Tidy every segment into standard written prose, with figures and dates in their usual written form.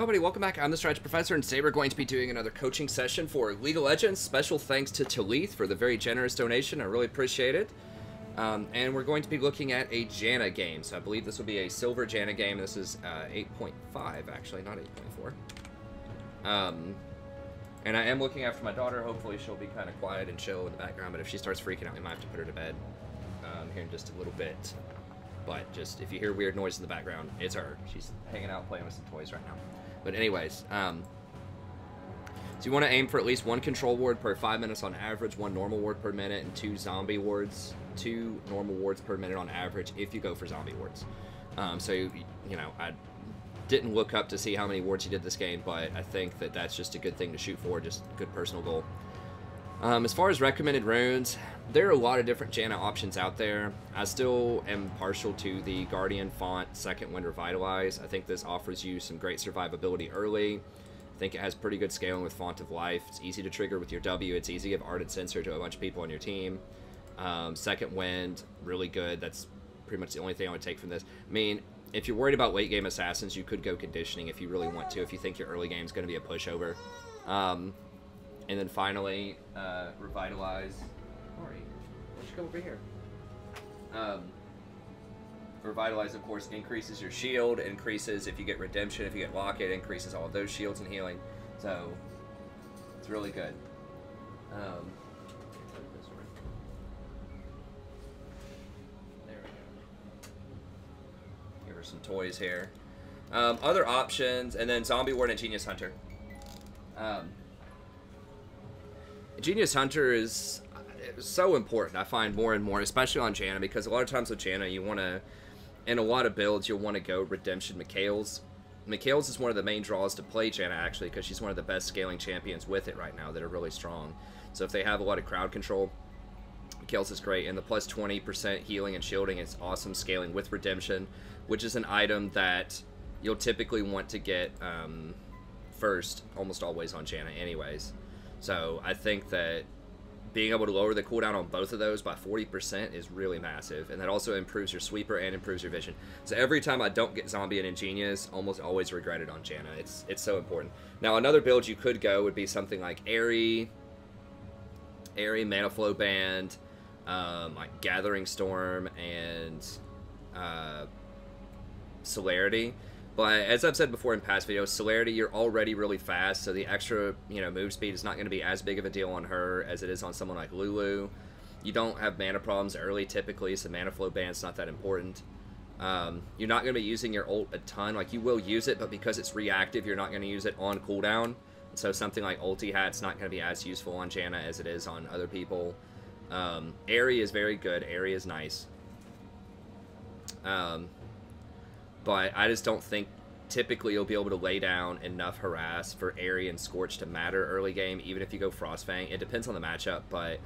Everybody, welcome back. I'm the Strategy Professor, and today we're going to be doing another coaching session for League of Legends. Special thanks to Talith for the very generous donation. I really appreciate it. And we're going to be looking at a Janna game. So I believe this will be a silver Janna game. This is 8.5, actually, not 8.4. And I am looking after my daughter. Hopefully she'll be kind of quiet and chill in the background, but if she starts freaking out, we might have to put her to bed here in just a little bit. But just, if you hear weird noise in the background, it's her. She's hanging out playing with some toys right now. But anyways, so you want to aim for at least one control ward per 5 minutes on average, one normal ward per minute, and two normal wards per minute on average if you go for zombie wards. So, you know, I didn't look up to see how many wards you did this game, but I think that that's just a good thing to shoot for, just a good personal goal. As far as recommended runes, there are a lot of different Janna options out there. I still am partial to the Guardian Font Second Wind Revitalize. I think this offers you some great survivability early. I think it has pretty good scaling with Font of Life. It's easy to trigger with your W. It's easy to give Ardent Sensor to a bunch of people on your team. Second Wind, really good. That's pretty much the only thing I would take from this. I mean, if you're worried about late game assassins, you could go Conditioning if you really want to, if you think your early game is going to be a pushover. And then finally, Revitalize. Sorry, why don't you go over here? Revitalize, of course, increases your shield, increases if you get Redemption, if you get Lock, it increases all of those shields and healing. So, it's really good. There we go. Give her some toys here. Other options, and then Zombie Ward and Genius Hunter. Genius Hunter is so important, I find, more and more, especially on Janna, because a lot of times with Janna, you want to, in a lot of builds, you'll want to go Redemption Mikhail's. Mikhail's is one of the main draws to play Janna, actually, because she's one of the best scaling champions with it right now that are really strong. So if they have a lot of crowd control, Mikhail's is great, and the plus 20% healing and shielding is awesome scaling with Redemption, which is an item that you'll typically want to get first, almost always on Janna anyways. So I think that being able to lower the cooldown on both of those by 40% is really massive, and that also improves your sweeper and improves your vision. So every time I don't get Zombie and Ingenious, almost always regret it on Janna. It's so important. Now another build you could go would be something like Airy Mana Flow Band, like Gathering Storm, and Celerity. But as I've said before in past videos, Celerity, you're already really fast, so the extra, move speed is not going to be as big of a deal on her as it is on someone like Lulu. You don't have mana problems early typically, so Mana Flow Band's not that important. You're not going to be using your ult a ton. Like, you will use it, but because it's reactive, you're not going to use it on cooldown. So something like Ulti Hat's not going to be as useful on Janna as it is on other people. Airy is very good. Airy is nice. But I just don't think typically you'll be able to lay down enough harass for Airy and Scorch to matter early game, even if you go Frostfang. It depends on the matchup, but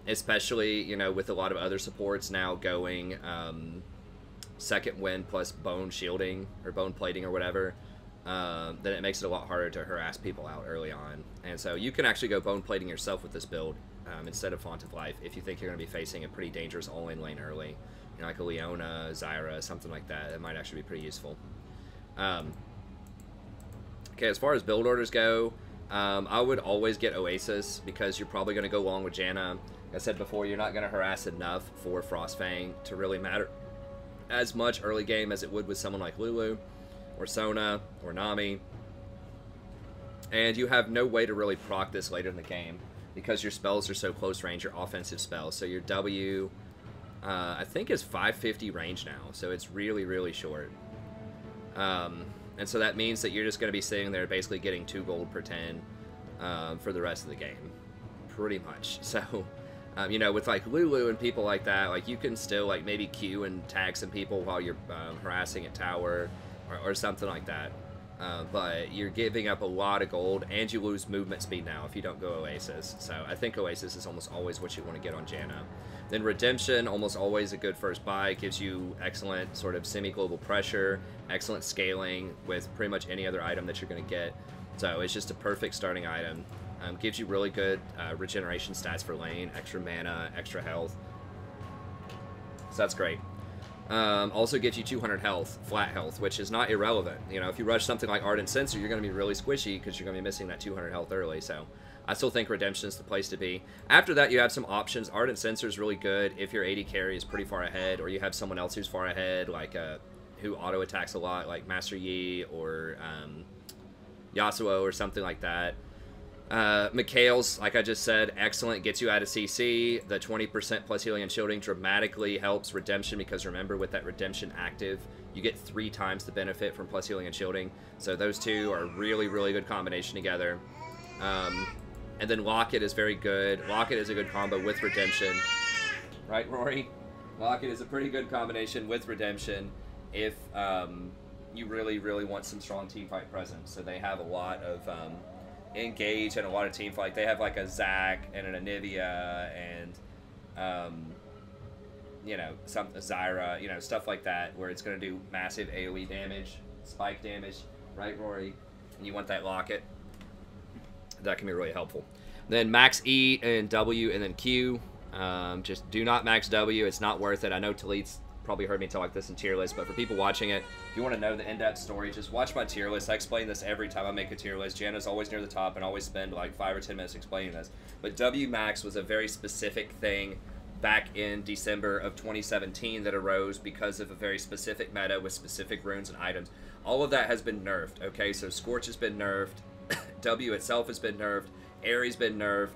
especially, with a lot of other supports now going Second Wind plus Bone Shielding or Bone Plating or whatever, then it makes it a lot harder to harass people out early on. And so you can actually go Bone Plating yourself with this build instead of Font of Life if you think you're going to be facing a pretty dangerous all-in lane early. Like a Leona, Zyra, something like that. That might actually be pretty useful. Okay, as far as build orders go, I would always get Oasis because you're probably going to go long with Janna. Like I said before, you're not going to harass enough for Frostfang to really matter as much early game as it would with someone like Lulu or Sona or Nami. And you have no way to really proc this later in the game because your spells are so close range, your offensive spells. So your W... I think is 550 range now, so it's really, really short. And so that means that you're just going to be sitting there basically getting 2 gold per 10 for the rest of the game, pretty much. So, with like Lulu and people like that, like you can still like maybe Q and tag some people while you're harassing at tower or something like that. But you're giving up a lot of gold, and you lose movement speed now if you don't go Oasis. So I think Oasis is almost always what you want to get on Janna. Then Redemption, almost always a good first buy. It gives you excellent sort of semi-global pressure, excellent scaling with pretty much any other item that you're going to get. So it's just a perfect starting item. Gives you really good regeneration stats for lane, extra mana, extra health. So that's great. Also gives you 200 health, flat health, which is not irrelevant. You know, if you rush something like Ardent Sensor, you're going to be really squishy because you're going to be missing that 200 health early. So I still think Redemption is the place to be. After that, you have some options. Ardent Sensor is really good if your AD carry is pretty far ahead, or you have someone else who's far ahead, like who auto attacks a lot, like Master Yi or Yasuo or something like that. Mikhail's, like I just said, excellent. Gets you out of CC. The 20% plus healing and shielding dramatically helps Redemption because remember, with that Redemption active, you get 3 times the benefit from plus healing and shielding. So those two are really, really good combination together. And then Locket is very good. Locket is a good combo with Redemption. Right, Rory? Locket is a pretty good combination with Redemption if you really, really want some strong teamfight presence. So they have a lot of... engage and a lot of team fight. They have like a Zac and an Anivia and you know, a Zyra, you know, stuff like that where it's going to do massive AoE damage, spike damage, right, Rory? And you want that Locket. That can be really helpful. Then max E and W and then Q. Just do not max W. It's not worth it. I know Talit's probably heard me talk like this in tier list, but for people watching it, if you want to know the in-depth story, just watch my tier list. I explain this every time I make a tier list. Janna's always near the top and always spend like 5 or 10 minutes explaining this. But W max was a very specific thing back in December of 2017 that arose because of a very specific meta with specific runes and items. All of that has been nerfed, okay? So Scorch has been nerfed, W itself has been nerfed, Ares been nerfed,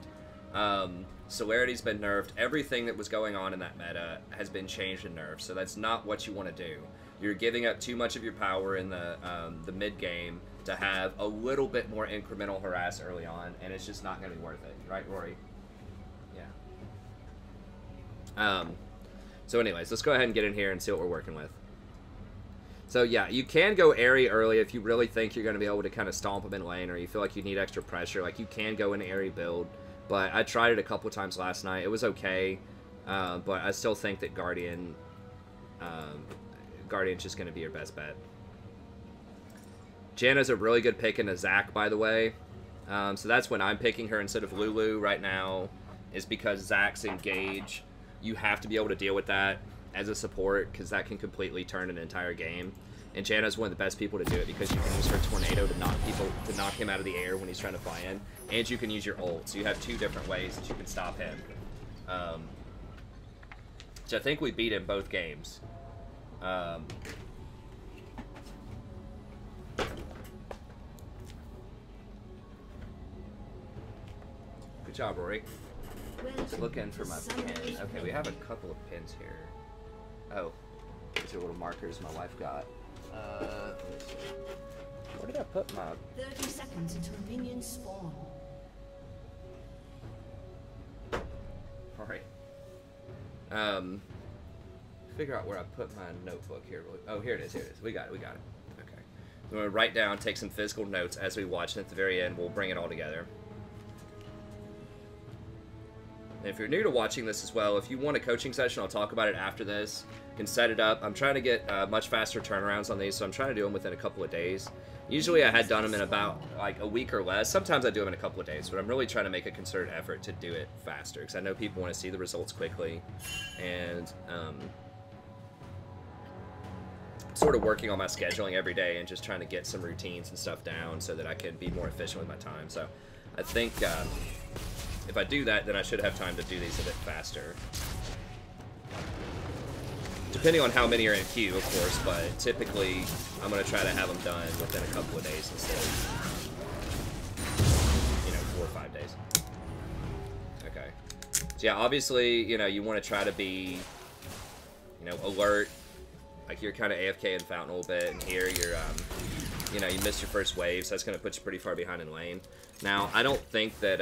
Celerity's been nerfed. Everything that was going on in that meta has been changed and nerfed, so that's not what you want to do. You're giving up too much of your power in the mid game to have a little bit more incremental harass early on, and it's just not going to be worth it, right, Rory? Yeah. So anyways, let's go ahead and get in here and see what we're working with. So yeah, you can go Airy early if you really think you're going to be able to kind of stomp them in lane, or you feel like you need extra pressure. Like, you can go an Airy build. But I tried it a couple times last night. It was okay, but I still think that Guardian's just going to be your best bet. Janna's a really good pick into Zac, by the way. So that's when I'm picking her instead of Lulu right now, is because Zac's engage. You have to be able to deal with that as a support, because that can completely turn an entire game. And Janna's one of the best people to do it because you can use her tornado to knock him out of the air when he's trying to fly in, and you can use your ult. So you have 2 different ways that you can stop him. So I think we beat him both games. Good job, Rory. Just looking for my pin. Okay, we have a couple of pins here. Oh, these are little markers my wife got. Let's see. Where did I put my... 30 seconds until minions spawn. Alright. Figure out where I put my notebook here. Oh, here it is, here it is. We got it, we got it. Okay. I'm going to write down, take some physical notes as we watch, and at the very end, we'll bring it all together. And if you're new to watching this as well, if you want a coaching session, I'll talk about it after this. You can set it up. I'm trying to get much faster turnarounds on these, so I'm trying to do them within a couple of days. Usually I had done them in about like a week or less. Sometimes I do them in a couple of days, but I'm really trying to make a concerted effort to do it faster, because I know people want to see the results quickly. And sort of working on my scheduling every day and just trying to get some routines and stuff down so that I can be more efficient with my time. So I think if I do that, then I should have time to do these a bit faster. Depending on how many are in queue, of course, but typically I'm going to try to have them done within a couple of days instead of, 4 or 5 days. Okay. So yeah, obviously, you want to try to be, alert. Like, you're kind of AFK in Fountain a little bit, and here you're, you missed your first wave, so that's going to put you pretty far behind in lane. Now, I don't think that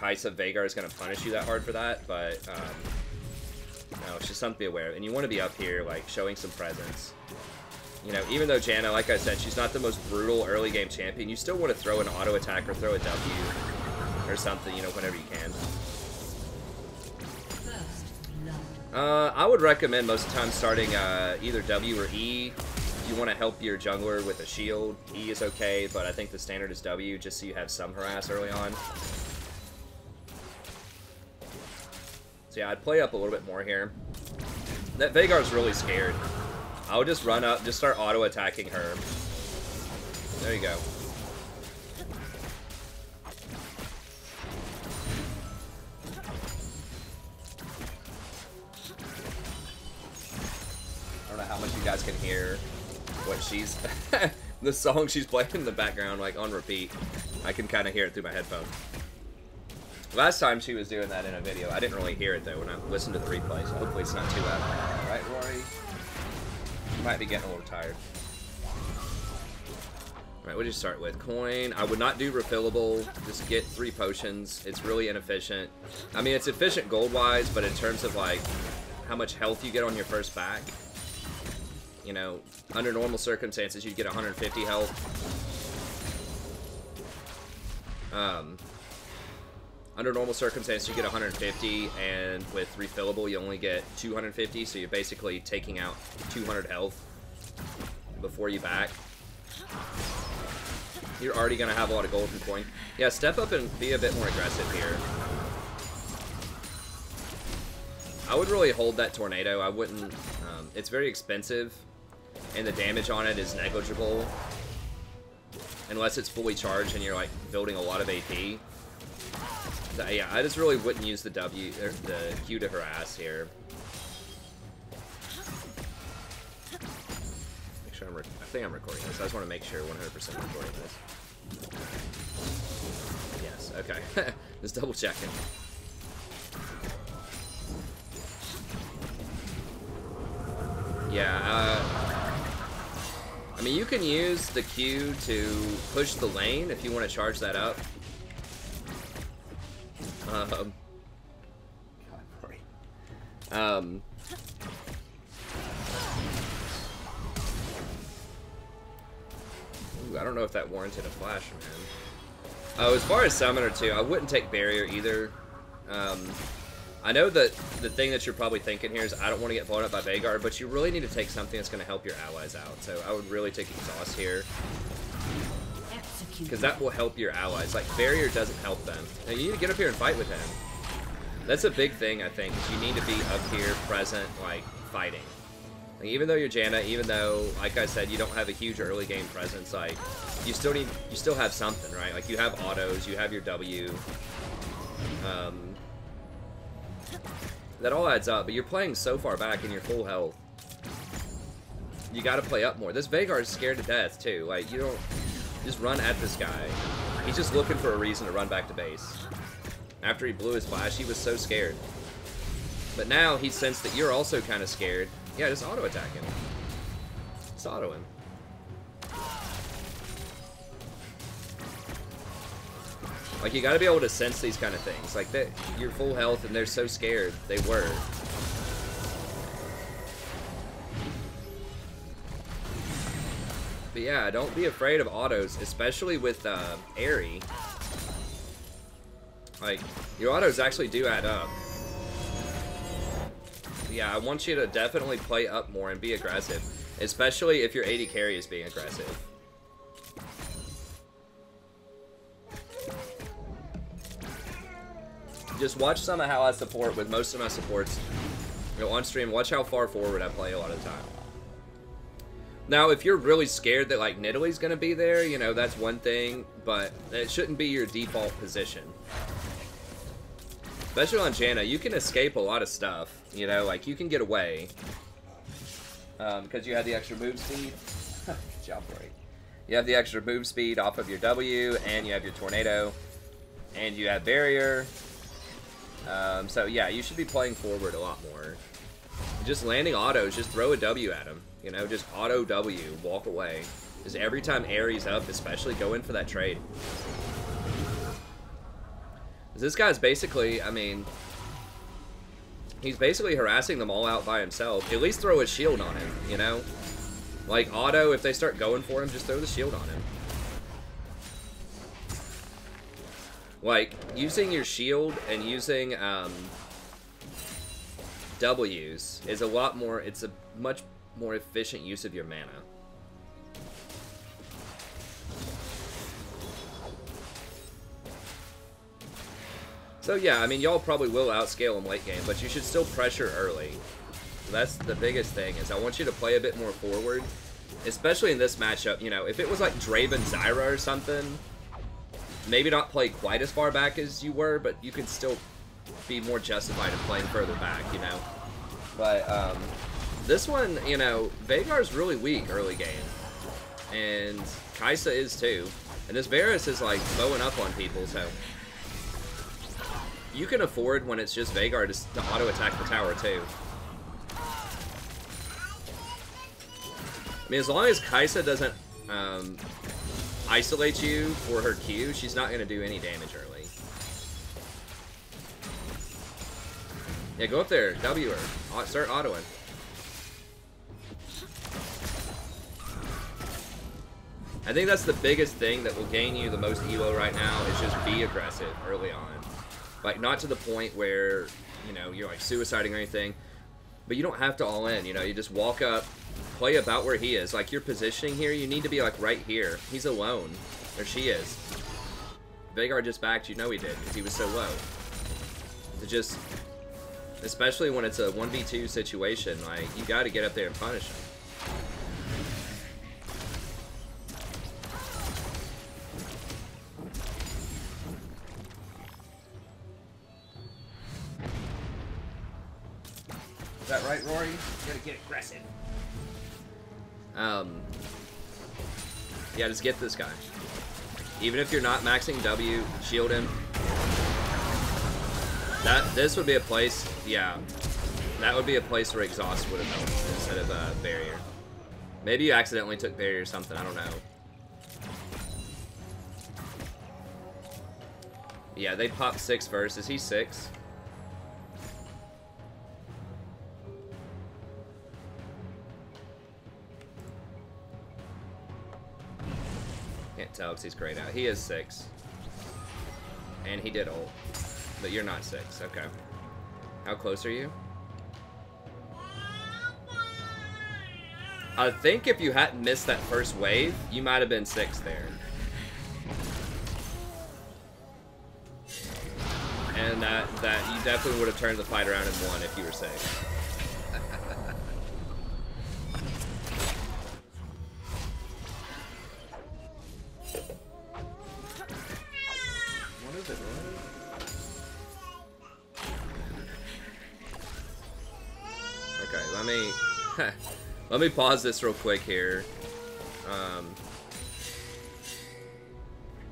Kai'Sa Veigar is going to punish you that hard for that, but no, it's just something to be aware of. And you want to be up here, like, showing some presence. Even though Janna, like I said, she's not the most brutal early game champion, you still want to throw an auto attack or throw a W or something, whenever you can. I would recommend most of the time starting either W or E. If you want to help your jungler with a shield, E is okay, but I think the standard is W, just so you have some harass early on. So yeah, I'd play up a little bit more here. That Veigar's really scared. I'll just run up, just start auto-attacking her. There you go. I don't know how much you guys can hear what she's... the song she's playing in the background, like, on repeat. I can kind of hear it through my headphones. Last time she was doing that in a video, I didn't really hear it, though, when I listened to the replay, so hopefully it's not too loud. Right, Rory? You might be getting a little tired. Alright, what did you start with? Coin. I would not do refillable. Just get 3 potions. It's really inefficient. I mean, it's efficient gold-wise, but in terms of, like, how much health you get on your first back, you know, under normal circumstances, you'd get 150 health. Under normal circumstances, you get 150, and with refillable, you only get 250, so you're basically taking out 200 health before you back. You're already going to have a lot of gold and coin. Yeah, step up and be a bit more aggressive here. I would really hold that tornado. I wouldn't... it's very expensive, and the damage on it is negligible. Unless it's fully charged and you're, like, building a lot of AP. So, yeah, I just really wouldn't use the the Q to harass here. Make sure I think I'm recording this. I just want to make sure 100% recording this. Yes, okay. Just double checking. Yeah, I mean, you can use the Q to push the lane if you want to charge that up. God, ooh, I don't know if that warranted a flash, man. Oh, as far as Summoner 2, I wouldn't take Barrier either. I know that the thing that you're probably thinking here is I don't want to get blown up by Veigar, but you really need to take something that's going to help your allies out. So I would really take Exhaust here. Because that will help your allies. Like, Barrier doesn't help them. Now, you need to get up here and fight with him. That's a big thing, I think, is you need to be up here, present, like, fighting. Like, even though you're Janna, even though, like I said, you don't have a huge early game presence, like, you still have something, right? Like, you have autos, you have your W. That all adds up, but you're playing so far back in your full health. You gotta play up more. This Veigar is scared to death, too. Like, you don't... Just run at this guy. He's just looking for a reason to run back to base. After he blew his flash, he was so scared. But now he sensed that you're also kind of scared. Yeah, just auto-attack him. Just auto him. Like, you gotta be able to sense these kind of things. Like, that, you're full health and they're so scared. They were. But yeah, don't be afraid of autos, especially with Aerie. Like, your autos actually do add up. Yeah, I want you to definitely play up more and be aggressive, especially if your AD carry is being aggressive. Just watch some of how I support with most of my supports. You know, on stream, watch how far forward I play a lot of the time. Now, if you're really scared that, like, Nidalee's gonna be there, you know, that's one thing, but it shouldn't be your default position. Especially on Janna, you can escape a lot of stuff, you know, like, you can get away. Because you have the extra move speed. Good job, Rory. You have the extra move speed off of your W, and you have your Tornado, and you have Barrier. So, yeah, you should be playing forward a lot more. Just landing autos, just throw a W at him. You know, just auto W, walk away. Just every time Aerie's up, especially, go in for that trade. This guy's basically, I mean, he's basically harassing them all out by himself. At least throw a shield on him, you know? Like, auto, if they start going for him, just throw the shield on him. Like, using your shield and using W's is a lot more, it's a much more efficient use of your mana. So yeah, I mean, y'all probably will outscale him late game, but you should still pressure early. That's the biggest thing, is I want you to play a bit more forward, especially in this matchup. You know, if it was like Draven Zyra or something, maybe not play quite as far back as you were, but you could still be more justified in playing further back, you know. But this one, you know, Veigar's really weak early game, and Kai'Sa is too, and this Varus is like bowing up on people, so you can afford, when it's just Veigar, to auto attack the tower too. I mean, as long as Kai'Sa doesn't isolate you for her Q, she's not going to do any damage early. Yeah, go up there, W her, start autoing. I think that's the biggest thing that will gain you the most elo right now, is just be aggressive early on. Like, not to the point where, you know, you're like suiciding or anything, but you don't have to all in, you know, you just walk up, play about where he is. Like, your positioning here, you need to be like right here. He's alone, or she is. Veigar just backed, you know he did, because he was so low. To just, especially when it's a 1v2 situation, like, you gotta get up there and punish him. Is that right, Rory? You gotta get aggressive. Yeah, just get this guy. Even if you're not maxing W, shield him. This would be a place, yeah. That would be a place where exhaust would have helped instead of barrier. Maybe you accidentally took barrier or something, I don't know. Yeah, they popped 6 first. Is he 6? Can't tell because he's grayed out. He is 6. And he did ult. But you're not 6. Okay. How close are you? I think if you hadn't missed that first wave, you might have been 6 there. And that you definitely would have turned the fight around and won if you were 6. What is it, really? Okay, let me pause this real quick here.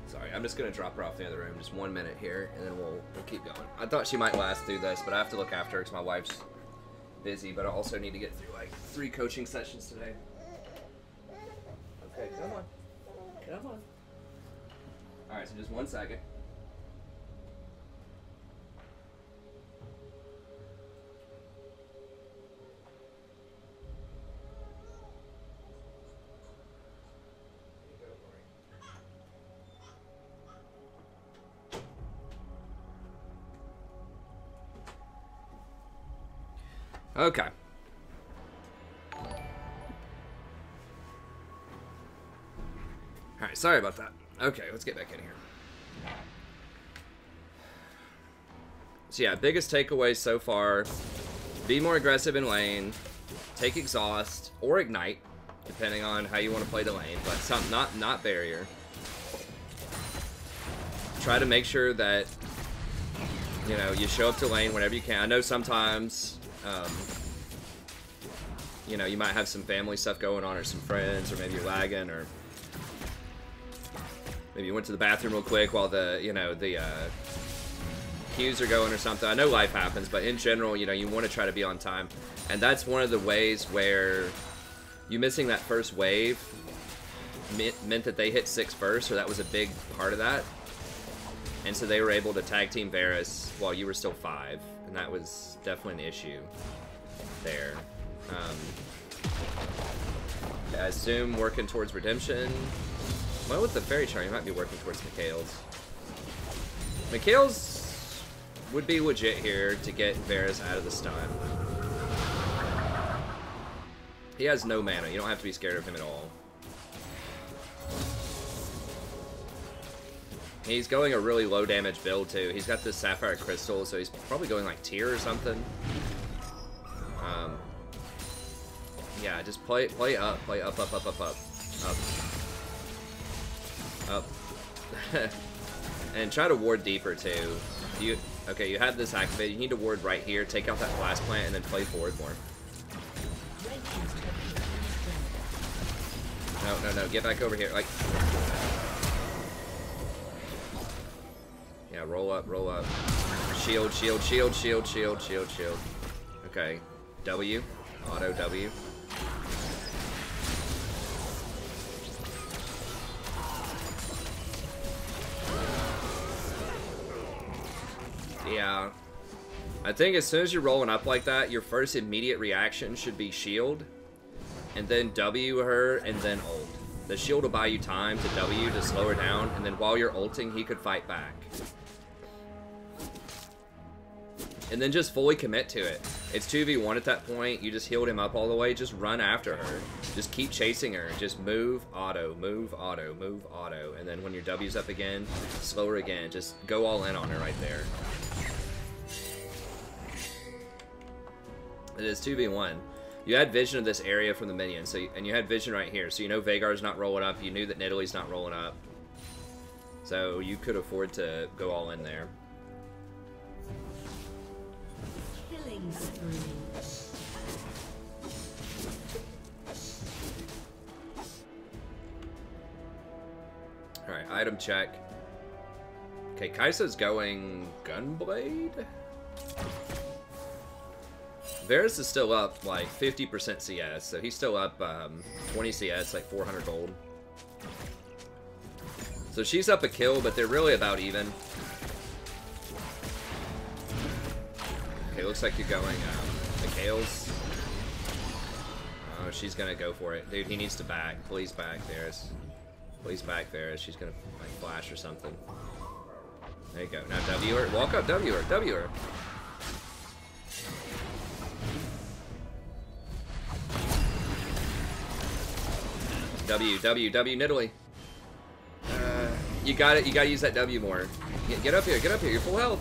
Sorry, I'm just gonna drop her off in the other room, just 1 minute here, and then we'll keep going. I thought she might last through this, but I have to look after her because my wife's busy, but I also need to get through like 3 coaching sessions today. Okay, come on. Come on. Alright, so just 1 second. Okay. Alright, sorry about that. Okay, let's get back in here. So yeah, biggest takeaway so far, be more aggressive in lane, take exhaust, or ignite, depending on how you want to play the lane, but not barrier. Try to make sure that, you know, you show up to lane whenever you can. I know sometimes, you know, you might have some family stuff going on, or some friends, or maybe you're lagging, or maybe you went to the bathroom real quick while the, you know, the queues are going or something. I know life happens, but in general, you know, you want to try to be on time. And that's one of the ways where you missing that first wave meant that they hit 6 first, so that was a big part of that. And so they were able to tag team Varus while you were still 5, and that was definitely an issue there. I assume working towards redemption. Well, with the fairy chart, you might be working towards Mikhail's. Mikhail's would be legit here to get Varus out of the stun. He has no mana. You don't have to be scared of him at all. He's going a really low damage build too. He's got this Sapphire Crystal, so he's probably going like tier or something. Yeah, just play up, up. And try to ward deeper too. Okay, you had this activated. You need to ward right here. Take out that blast plant and then play forward more. No, get back over here. Like, yeah, roll up. Shield. Okay, W, auto W. Yeah, I think as soon as you're rolling up like that, your first immediate reaction should be shield, and then W her, and then ult. The shield will buy you time to W to slow her down, and then while you're ulting, he could fight back. And then just fully commit to it. It's 2v1 at that point. You just healed him up all the way. Just run after her. Just keep chasing her. Just move, auto, move, auto, move, auto. And then when your W's up again, slow her again. Just go all in on her right there. It is 2v1. You had vision of this area from the minions, and you had vision right here. So you know Veigar's not rolling up. You knew that Nidalee's not rolling up. So you could afford to go all in there. Alright, item check. Okay, Kai'Sa's going Gunblade? Varus is still up like 50% CS, so he's still up 20 CS, like 400 gold. So she's up a kill, but they're really about even. Okay, looks like you're going Mikhail's. Oh, she's gonna go for it. Dude, he needs to back. Please back, Varus. Please back, Varus. She's gonna like flash or something. There you go. Now W her. Walk up, W her. W her. W, Nidalee. You got it. You gotta use that W more. Get up here. Get up here. You're full health.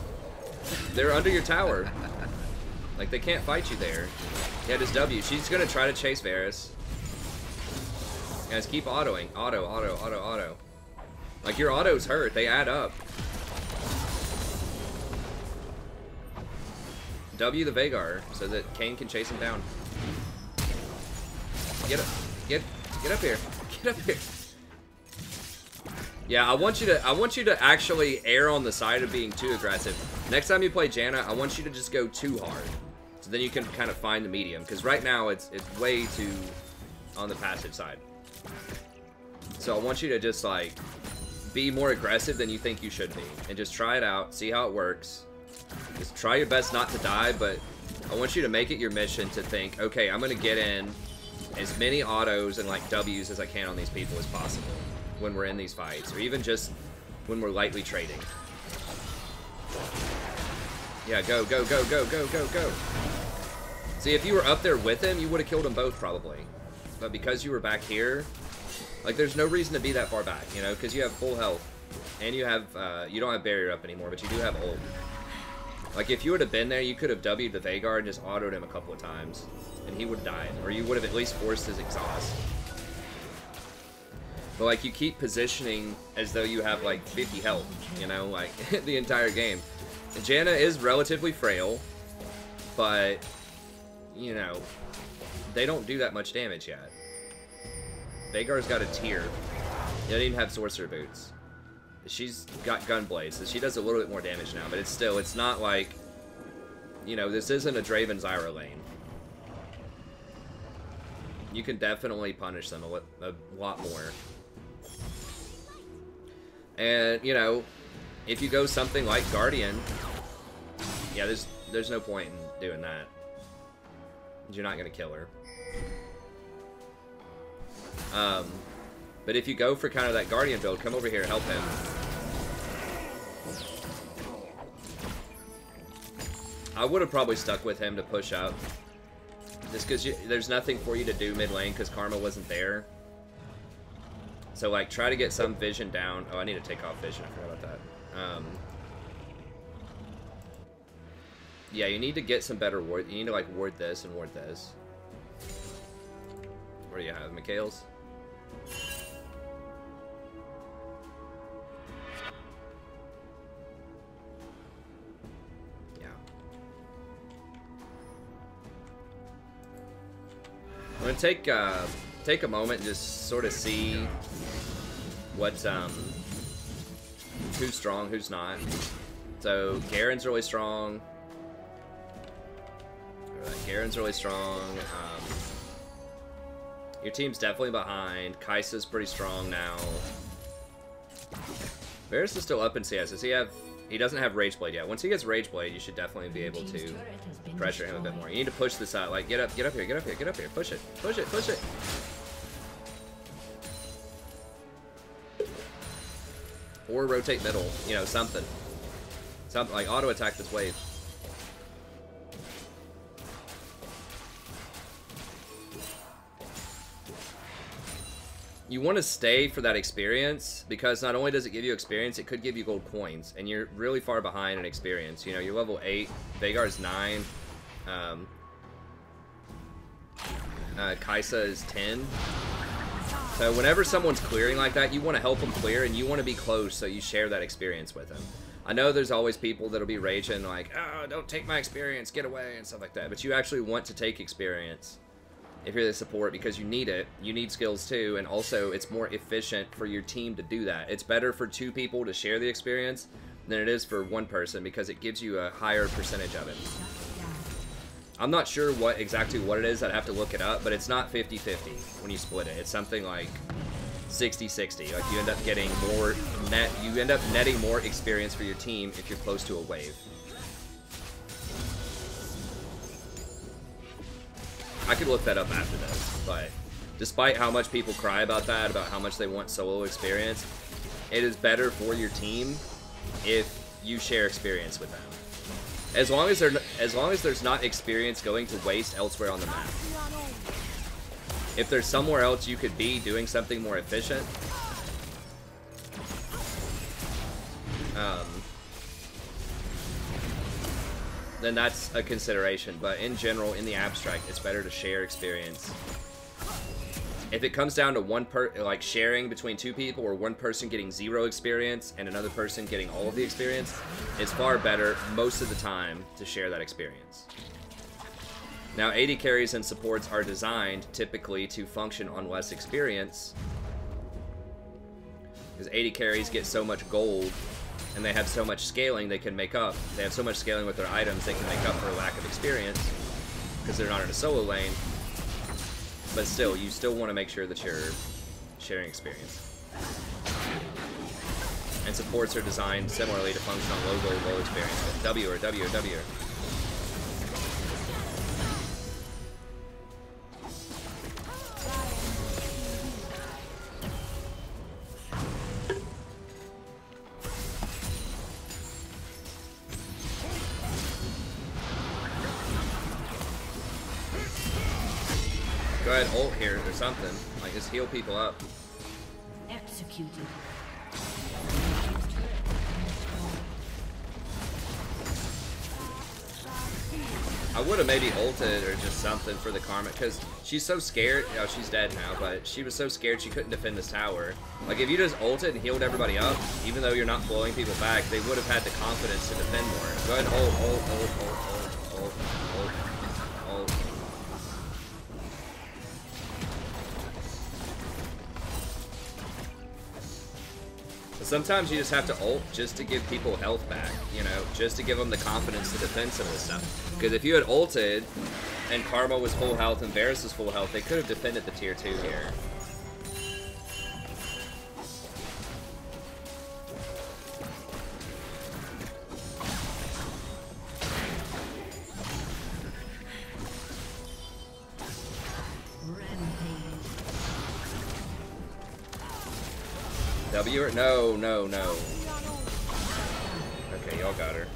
They're under your tower. Like, they can't fight you there. Yeah, just W. She's gonna try to chase Varus. Guys, keep autoing. Auto. Like, your autos hurt. They add up. W the Veigar so that Kayn can chase him down. Get up here. Get up here. Yeah, I want you to actually err on the side of being too aggressive. Next time you play Janna, I want you to just go too hard. So then you can kind of find the medium. Because right now it's way too on the passive side. So I want you to just like be more aggressive than you think you should be. And just try it out, see how it works. Just try your best not to die, but I want you to make it your mission to think, okay, I'm gonna get in as many autos and like W's as I can on these people as possible when we're in these fights, or even just when we're lightly trading. Yeah, go. See, if you were up there with him, you would have killed them both probably. But because you were back here, like, there's no reason to be that far back, you know, because you have full health. And you have, you don't have barrier up anymore, but you do have ult. Like, if you would have been there, you could have W'd the Veigar and just autoed him a couple of times. And he would have died. Or you would have at least forced his exhaust. But, like, you keep positioning as though you have, like, 50 health, you know, like, the entire game. And Janna is relatively frail, but, you know, they don't do that much damage yet. Veigar's got a tier. He doesn't even have Sorcerer Boots. She's got Gunblade, so she does a little bit more damage now, but it's not like, you know, this isn't a Draven Zyra lane. You can definitely punish them a lot more. And, you know, if you go something like Guardian, yeah, there's no point in doing that. You're not going to kill her. But if you go for kind of that Guardian build, come over here, help him. I would have probably stuck with him to push up. Just because there's nothing for you to do mid lane because Karma wasn't there. So, like, try to get some vision down. Oh, I need to take off vision. I forgot about that. Yeah, you need to get some better ward. You need to, like, ward this and ward this. What do you have, Mikhail's? Yeah. I'm gonna take a moment and just sort of see what's who's strong, who's not. So Garen's really strong. Garen's really strong. Your team's definitely behind. Kaisa's pretty strong now. Varus is still up in CS. Does he have... He doesn't have Rage Blade yet. Once he gets Rage Blade, you should definitely be able to pressure him a bit more. You need to push this out. Like, get up here, get up here, get up here. Push it, push it, push it. Or rotate middle. You know, something. Something like auto attack this wave. You want to stay for that experience, because not only does it give you experience, it could give you gold coins, and you're really far behind in experience. You know, you're level 8, Veigar's 9, Kaisa is 10. So whenever someone's clearing like that, you want to help them clear, and you want to be close so you share that experience with them. I know there's always people that'll be raging like, oh, don't take my experience, get away, and stuff like that, but you actually want to take experience if you're the support, because you need it. You need skills too, and also it's more efficient for your team to do that. It's better for 2 people to share the experience than it is for 1 person, because it gives you a higher percentage of it. I'm not sure exactly what it is. I'd have to look it up, but it's not 50-50 when you split it. It's something like 60-60. Like, you end up getting more you end up netting more experience for your team if you're close to a wave. I could look that up after this, but despite how much people cry about that, about how much they want solo experience, it is better for your team if you share experience with them. As long as there's not experience going to waste elsewhere on the map. If there's somewhere else you could be doing something more efficient, then that's a consideration. But in general, in the abstract, it's better to share experience. If it comes down to like sharing between 2 people, or 1 person getting 0 experience and another person getting all of the experience, it's far better most of the time to share that experience. Now, AD carries and supports are designed typically to function on less experience, because AD carries get so much gold and they have so much scaling they can make up. They have so much scaling with their items they can make up for a lack of experience because they're not in a solo lane. But still, you still want to make sure that you're sharing experience. And supports are designed similarly to function on low gold, low experience. But W or W or W. Go ahead, ult here or something. Like, just heal people up. Executed. I would have maybe ulted or just something for the Karma, because she's so scared. Oh, she's dead now, but she was so scared she couldn't defend this tower. Like, if you just ulted and healed everybody up, even though you're not blowing people back, they would have had the confidence to defend more. Go ahead, ult. Sometimes you just have to ult just to give people health back, you know, just to give them the confidence to defend some of this stuff. Because if you had ulted and Karma was full health and Varus was full health, they could have defended the tier 2 here. W or no. Okay, y'all got her.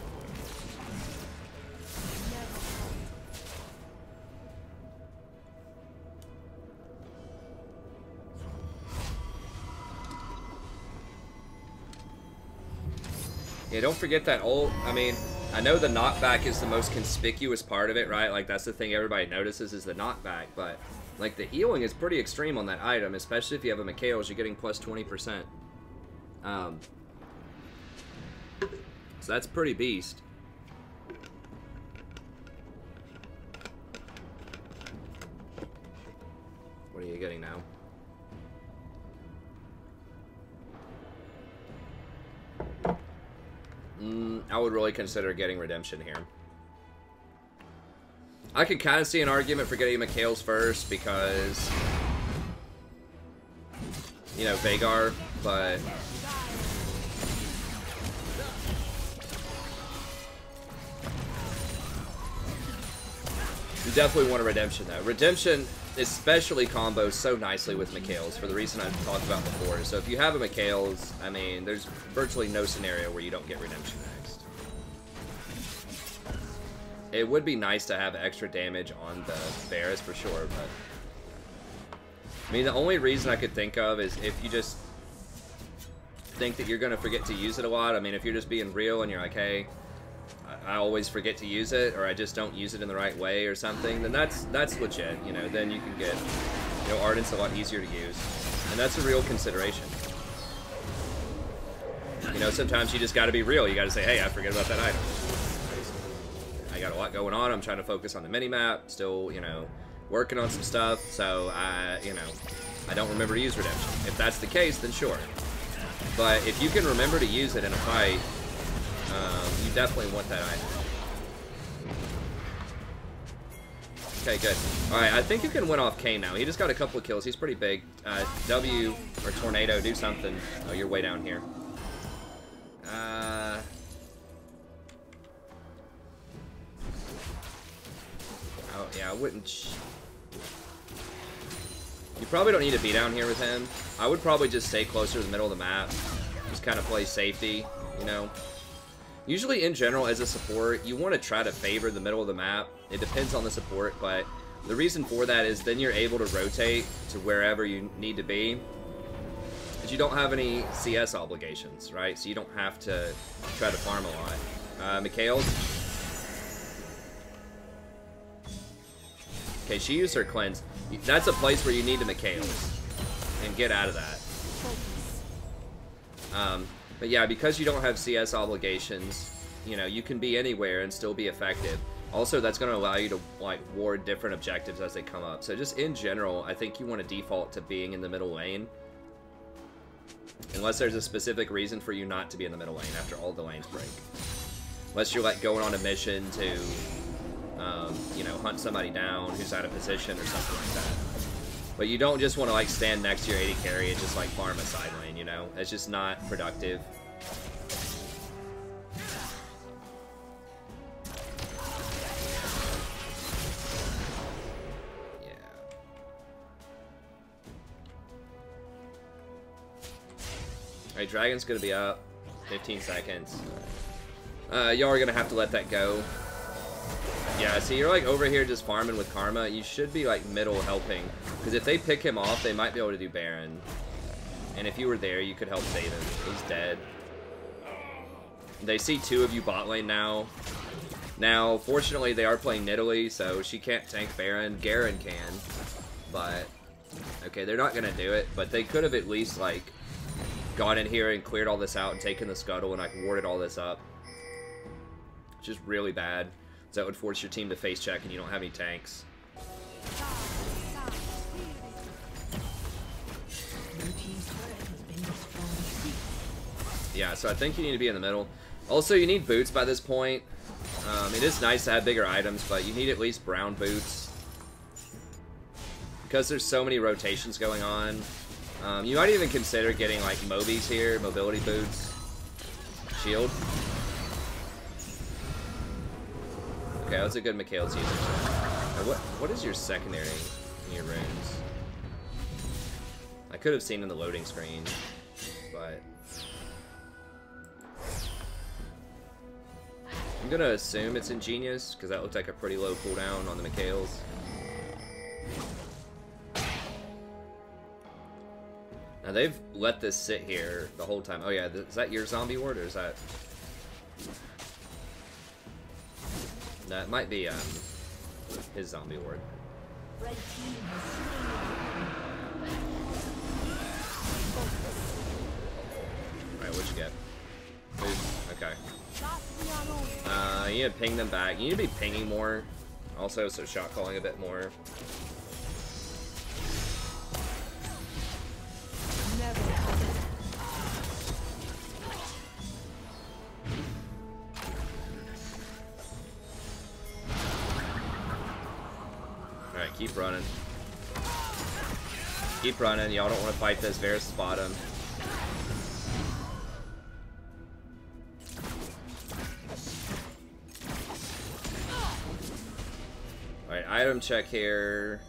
Yeah, don't forget that ult. I mean, I know the knockback is the most conspicuous part of it, right? Like, that's the thing everybody notices is the knockback, but Like, the healing is pretty extreme on that item, especially if you have a Mikhail's, you're getting plus 20%. So that's pretty beast. What are you getting now? I would really consider getting Redemption here. I could kind of see an argument for getting Mikhail's first because, you know, Vagar, but you definitely want a Redemption though. Redemption especially combos so nicely with Mikhail's for the reason I've talked about before. So if you have a Mikhail's, I mean, there's virtually no scenario where you don't get Redemption next. It would be nice to have extra damage on the Varus for sure, but I mean, the only reason I could think of is if you just think that you're going to forget to use it a lot. I mean, if you're just being real and you're like, hey, I always forget to use it, or I just don't use it in the right way or something, then that's legit, you know, then you can get, you know, Ardent's a lot easier to use, and that's a real consideration. You know, sometimes you just got to be real, you got to say, hey, I forget about that item. I got a lot going on, I'm trying to focus on the mini-map, still, you know, working on some stuff, so you know, I don't remember to use Redemption. If that's the case, then sure. But if you can remember to use it in a fight, you definitely want that item. Okay, good. Alright, I think you can win off Kane now. He just got a couple of kills. He's pretty big. W or Tornado, do something. Oh, you're way down here. Oh, yeah, I wouldn't... You probably don't need to be down here with him. I would probably just stay closer to the middle of the map. Just kind of play safety, you know? Usually, in general, as a support, you want to try to favor the middle of the map. It depends on the support, but the reason for that is then you're able to rotate to wherever you need to be. But you don't have any CS obligations, right? So you don't have to try to farm a lot. Mikhail's. Okay, she used her cleanse. That's a place where you need to Mikhail's. And get out of that. But yeah, because you don't have CS obligations, you know, you can be anywhere and still be effective. Also, that's going to allow you to, like, ward different objectives as they come up. So just in general, I think you want to default to being in the middle lane. Unless there's a specific reason for you not to be in the middle lane after all the lanes break. Unless you're, like, going on a mission to, you know, hunt somebody down who's out of position or something like that. But you don't just want to, like, stand next to your AD carry and just, like, farm a side lane, you know? It's just not productive. Yeah. Alright, Dragon's gonna be up. 15 seconds. Y'all are gonna have to let that go. Yeah, see, you're like over here just farming with Karma. You should be like middle helping. Because if they pick him off, they might be able to do Baron. And if you were there, you could help save him. He's dead. They see two of you bot lane now. Now, fortunately, they are playing Nidalee, so she can't tank Baron. Garen can. But, okay, they're not going to do it. But they could have at least, like, gone in here and cleared all this out and taken the scuttle and, like, warded all this up. Which is really bad. So that would force your team to face check and you don't have any tanks. Yeah, so I think you need to be in the middle. Also, you need boots by this point. It is nice to have bigger items, but you need at least brown boots. Because there's so many rotations going on. You might even consider getting like Mobies here, mobility boots. Shield. Okay, that was a good Mikhail's usage. What is your secondary in your runes? I could have seen in the loading screen, but I'm gonna assume it's Ingenious because that looked like a pretty low cooldown on the Mikhail's. Now they've let this sit here the whole time. Oh yeah, is that your zombie ward or is that? That might be his zombie ward. Red team has slain. Alright, what'd you get? Boost. Okay. You need to ping them back. You need to be pinging more. Also, so shot calling a bit more. Alright, keep running. Keep running. Y'all don't want to fight this. Varus spot him. Alright, item check here.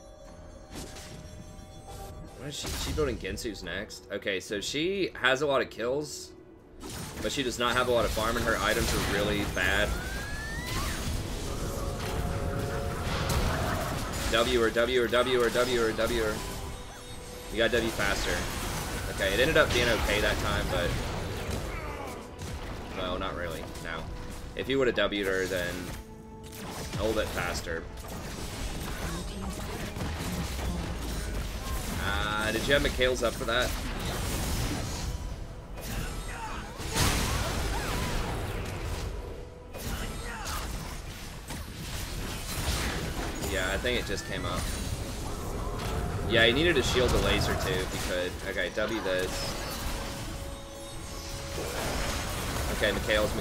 What is she? She's building Gensu's next. Okay, so she has a lot of kills, but she does not have a lot of farm, and her items are really bad. W or W or W or W or W or... You got W faster. Okay, it ended up being okay that time, but... Well, not really. No. If you would have W'd her, then a little bit faster. Did you have Mikhail's up for that? Yeah, I think it just came up. Yeah, you needed to shield the laser too if you could. Okay, W this. Okay, Mikhail's.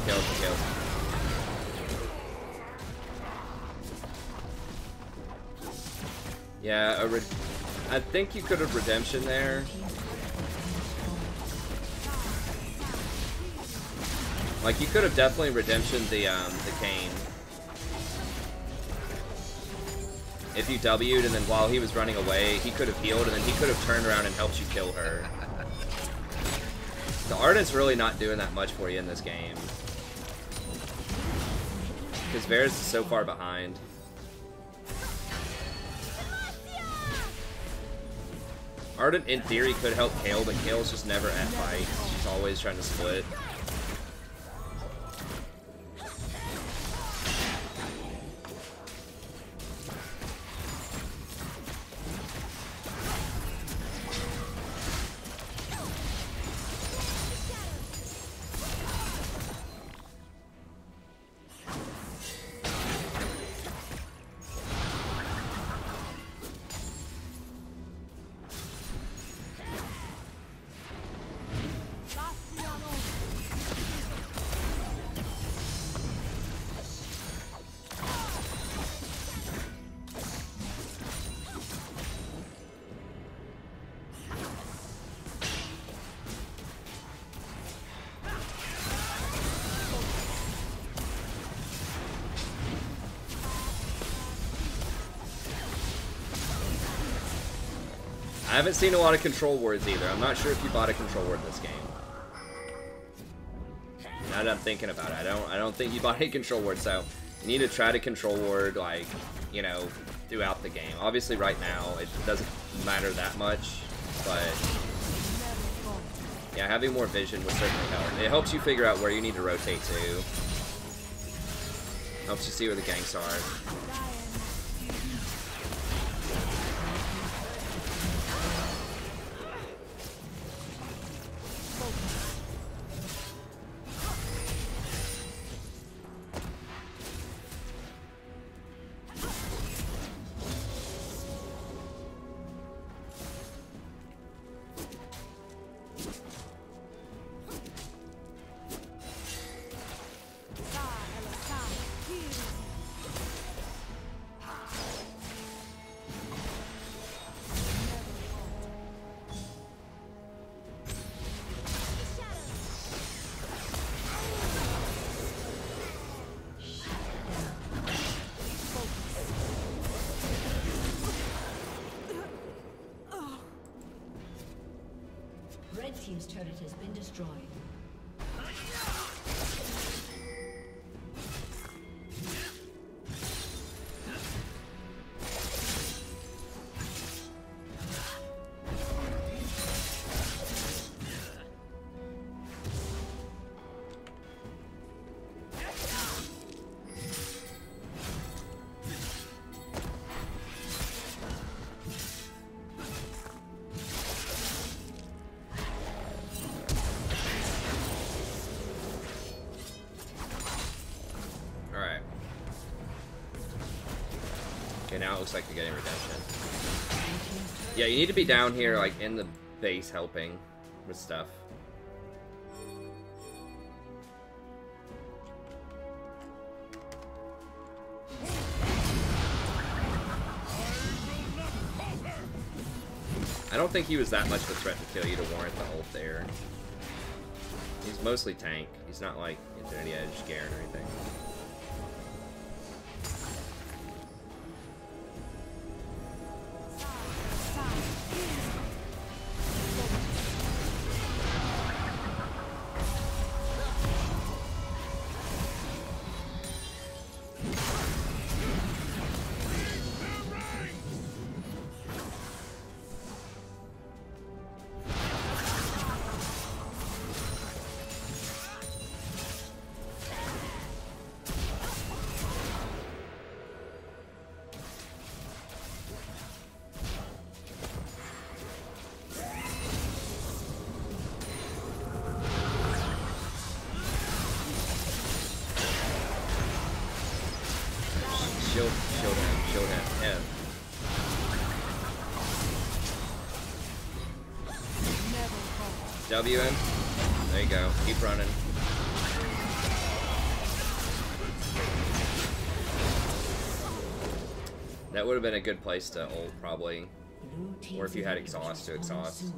Yeah, I think you could have redemption there. Like, you could have definitely redemptioned the Kane. If you W'd and then while he was running away, he could have healed and then he could have turned around and helped you kill her. The Ardent's really not doing that much for you in this game. Because Varus is so far behind. Ardent, in theory, could help Kale, but Kale's just never at fight. She's always trying to split. I haven't seen a lot of control wards either. I'm not sure if you bought a control ward this game. Now that I'm thinking about it, I don't think you bought a control ward, so you need to try to control ward, like, you know, throughout the game. Obviously right now it doesn't matter that much, but yeah, having more vision would certainly help. It helps you figure out where you need to rotate to. Helps you see where the ganks are. Red team's turret has been destroyed. now it looks like you're getting redemption. Yeah, you need to be down here, like, in the base helping with stuff. I don't think he was that much of a threat to kill you to warrant the ult there. He's mostly tank. He's not like Infinity Edge, Garen, or anything. Shield him. W him. There you go. Keep running. That would have been a good place to ult, probably. Or if you had exhaust to exhaust.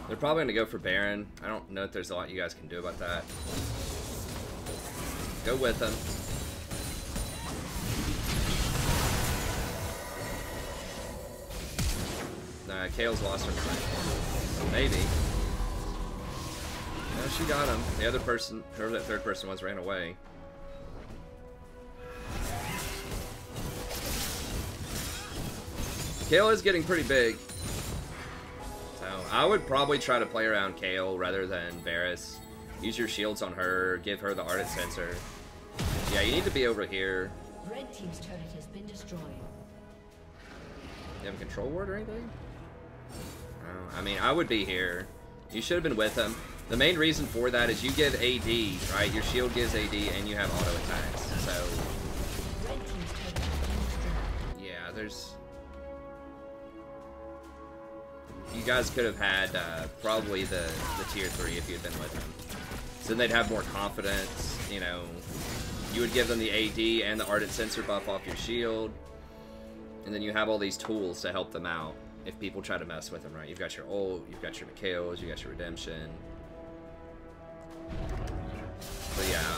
They're probably going to go for Baron. I don't know if there's a lot you guys can do about that. Go with them. Nah, Kale's lost her mind. Maybe. No, she got him. The other person, whoever that third person was, ran away. Kale is getting pretty big. So I would probably try to play around Kale rather than Varus. Use your shields on her, give her the Ardent Sensor. Yeah, you need to be over here. Red team's turret has been destroyed. You have a control ward or anything? Oh, I mean, I would be here. You should have been with him. The main reason for that is you give AD, right? Your shield gives AD and you have auto attacks. So Red team's turret has been destroyed. yeah, there's... You guys could have had probably the tier 3 if you had been with them. So then they'd have more confidence, you know. You would give them the AD and the Ardent Sensor buff off your shield. And then you have all these tools to help them out if people try to mess with them, right? You've got your ult, you've got your Mikhails, you've got your Redemption. But yeah,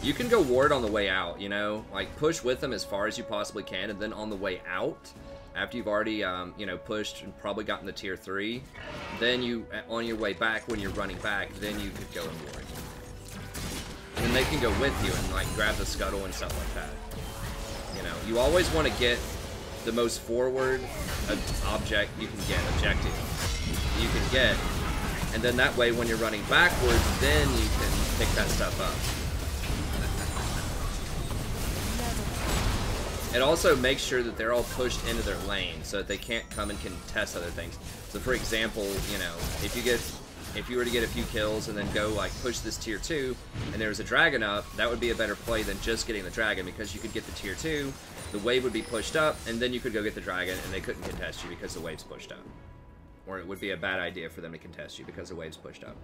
you can go ward on the way out, you know? Like, push with them as far as you possibly can, and then on the way out, after you've already, you know, pushed and probably gotten the tier 3, then you, on your way back, when you're running back, then you could go and ward. And they can go with you and, like, grab the scuttle and stuff like that. You know, you always want to get the most forward object you can get, objective you can get, and then that way when you're running backwards, then you can pick that stuff up. It also makes sure that they're all pushed into their lane so that they can't come and contest other things. So for example, you know, if you were to get a few kills and then go like push this tier 2 and there was a dragon up, that would be a better play than just getting the dragon, because you could get the tier 2, the wave would be pushed up, and then you could go get the dragon and they couldn't contest you because the wave's pushed up. Or it would be a bad idea for them to contest you because the wave's pushed up.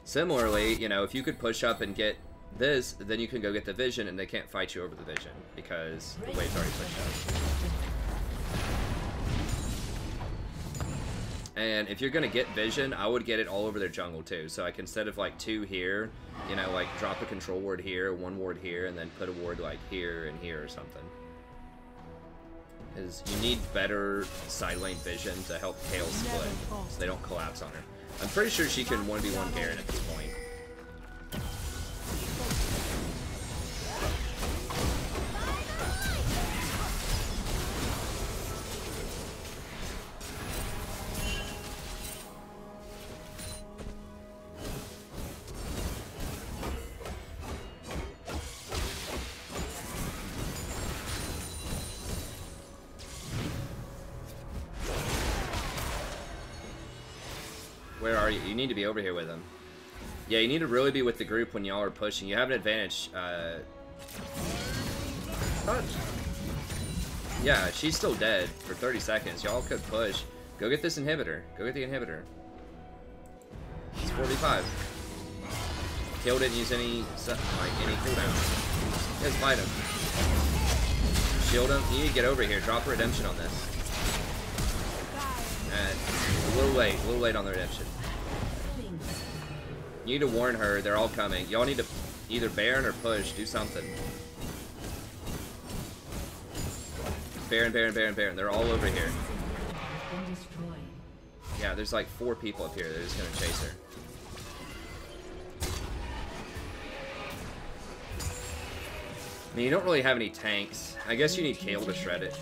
Similarly, you know, if you could push up and get this, then you can go get the vision and they can't fight you over the vision because the wave's already pushed up. And if you're gonna get vision, I would get it all over their jungle too. So like instead of like 2 here, you know, like drop a control ward here, 1 ward here, and then put a ward like here and here or something. Is you need better side lane vision to help Kale split so they don't collapse on her. I'm pretty sure she can 1v1 Garen at this point. Where are you? You need to be over here with him. Yeah, you need to really be with the group when y'all are pushing. You have an advantage. Yeah, she's still dead for 30 seconds. Y'all could push. Go get this inhibitor. Go get the inhibitor. It's 45. Kill didn't use any cooldown. You guys fight him. Shield him. You need to get over here. Drop a redemption on this. And a little late on the redemption. You need to warn her, they're all coming. Y'all need to either Baron or push, do something. Baron, they're all over here. Yeah, there's like 4 people up here, they're just gonna chase her. I mean, you don't really have any tanks. I guess you need Kale to shred it.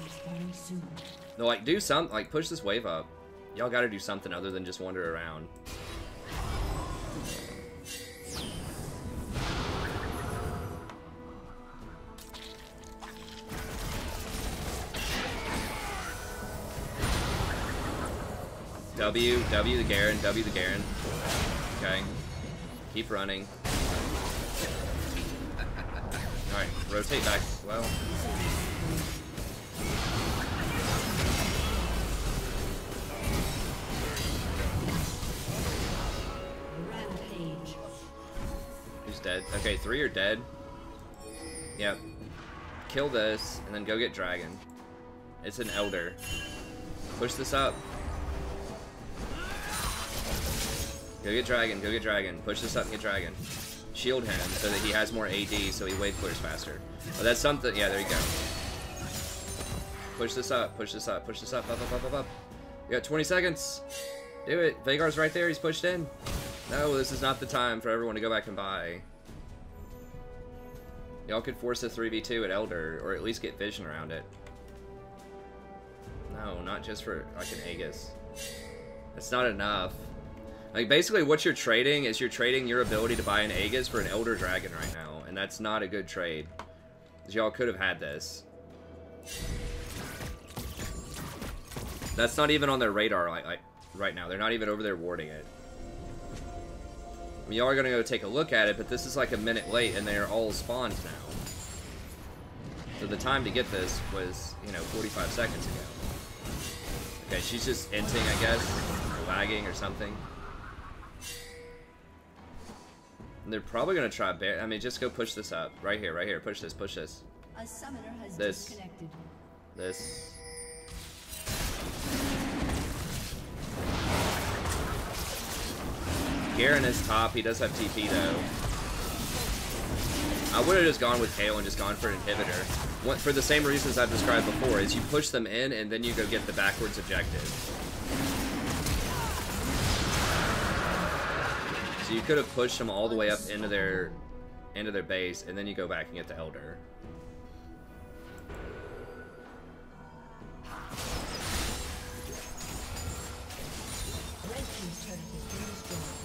No, like, do something, like, push this wave up. Y'all gotta do something other than just wander around. W the Garen. Okay. Keep running. Alright, rotate back. Well. Rampage. Who's dead? Okay, 3 are dead. Yep. Kill this, and then go get dragon. It's an elder. Push this up. Go get dragon. Push this up and get dragon. Shield him so that he has more AD so he wave clears faster. Oh, that's something. Yeah, there you go. Push this up, up. You got 20 seconds. Do it. Veigar's right there, he's pushed in. No, this is not the time for everyone to go back and buy. Y'all could force a 3v2 at Elder, or at least get vision around it. No, not just for like an Aegis. That's not enough. Like, basically what you're trading is you're trading your ability to buy an Aegis for an Elder Dragon right now, and that's not a good trade. Because y'all could have had this. That's not even on their radar like right now. They're not even over there warding it. I mean, y'all are gonna go take a look at it, but this is like a minute late, and they're all spawned now. So the time to get this was, you know, 45 seconds ago. Okay, she's just inting, I guess, or lagging or something. And they're probably gonna try bear. I mean, just go push this up. Right here. Push this. A summoner has This. disconnected. This. Garen is top. He does have TP though. I would have just gone with Kale and just gone for an inhibitor. For the same reasons I've described before, is you push them in and then you go get the backwards objective. So you could have pushed them all the way up into their base, and then you go back and get the Elder. Red team's turret has been destroyed.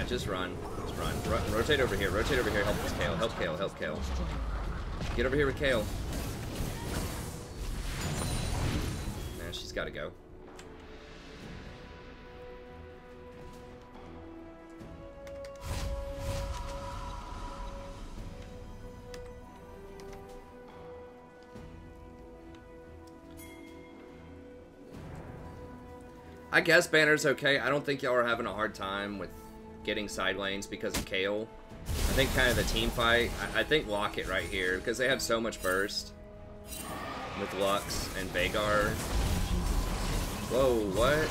just run. Just run. Rotate over here. Rotate over here. Help this Kale. Help Kale. Help Kale. Get over here with Kale. Man, she's got to go. I guess Banner's okay. I don't think y'all are having a hard time with getting side lanes because of Kale. I think kind of the team fight, I think lock it right here because they have so much burst with Lux and Veigar. Whoa, what?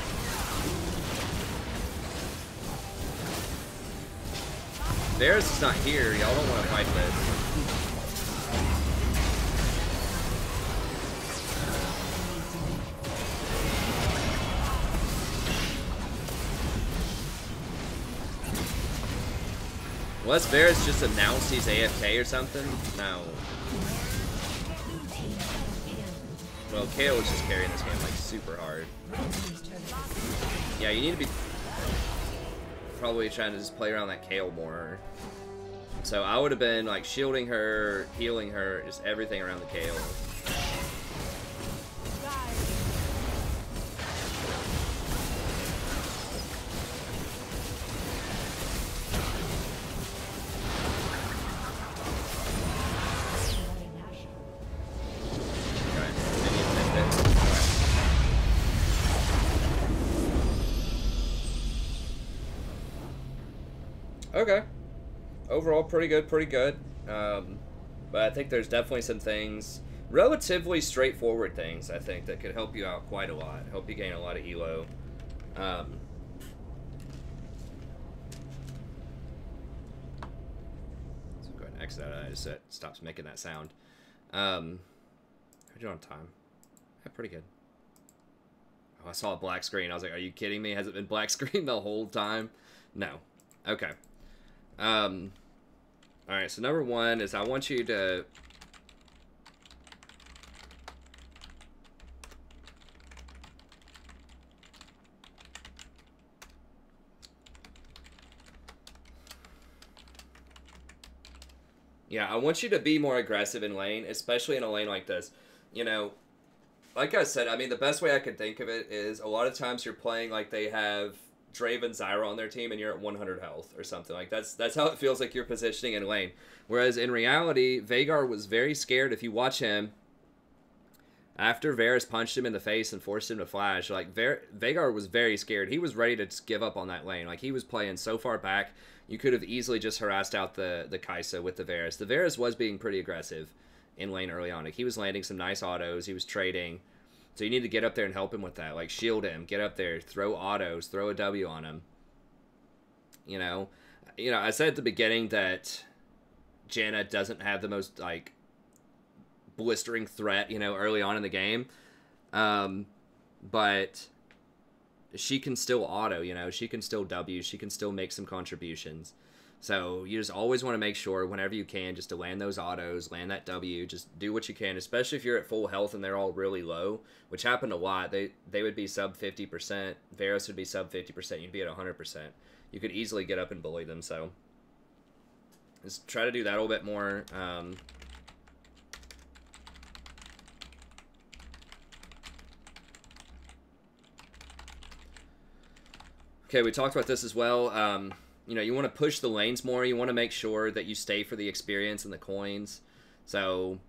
Theirs is not here. Y'all don't want to fight this. Unless Varus just announced he's AFK or something? No. Well, Kale was just carrying this game like super hard. Yeah, you need to be probably trying to just play around that Kale more. So I would have been like shielding her, healing her, just everything around the Kale. Okay. Overall, pretty good, pretty good. But I think there's definitely some things, relatively straightforward things, I think, that could help you out quite a lot. Help you gain a lot of elo. So go ahead and exit out of that so it stops making that sound. How are you on time? Yeah, pretty good. Oh, I saw a black screen. I was like, are you kidding me? Has it been black screen the whole time? No. Okay. Alright, so number one is I want you to I want you to be more aggressive in lane, especially in a lane like this. You know, like I said, I mean, the best way I could think of it is a lot of times you're playing like they have Draven Zyra on their team and you're at 100 health or something. Like that's how it feels like you're positioning in lane. Whereas in reality, Veigar was very scared. If you watch him, after Varus punched him in the face and forced him to flash, like Veigar was very scared. He was ready to just give up on that lane. Like he was playing so far back, you could have easily just harassed out the Kai'Sa with the Varus. The Varus was being pretty aggressive in lane early on. Like he was landing some nice autos. He was trading. So you need to get up there and help him with that. Like, shield him. Get up there. Throw autos. Throw a W on him. You know, I said at the beginning that Janna doesn't have the most, like, blistering threat, you know, early on in the game. But she can still auto, you know. She can still W. She can still make some contributions. So you just always want to make sure whenever you can just to land those autos, land that W, just do what you can, especially if you're at full health and they're all really low, which happened a lot. They would be sub 50%, Varus would be sub 50%, you'd be at 100%. You could easily get up and bully them, so just try to do that a little bit more. Okay, we talked about this as well. You know, you want to push the lanes more. You want to make sure that you stay for the experience and the coins. So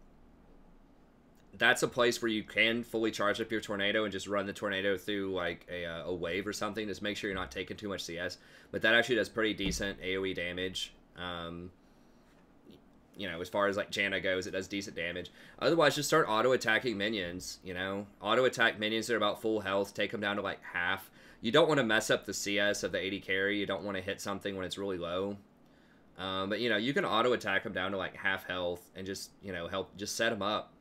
that's a place where you can fully charge up your tornado and just run the tornado through like a wave or something. Just make sure you're not taking too much CS. But that actually does pretty decent AoE damage. You know, as far as like Janna goes, it does decent damage. Otherwise, just start auto-attacking minions, you know. Auto-attack minions that are about full health. Take them down to like half. You don't want to mess up the CS of the AD carry. You don't want to hit something when it's really low. But, you know, you can auto-attack them down to, like, half health and just, you know, just set them up.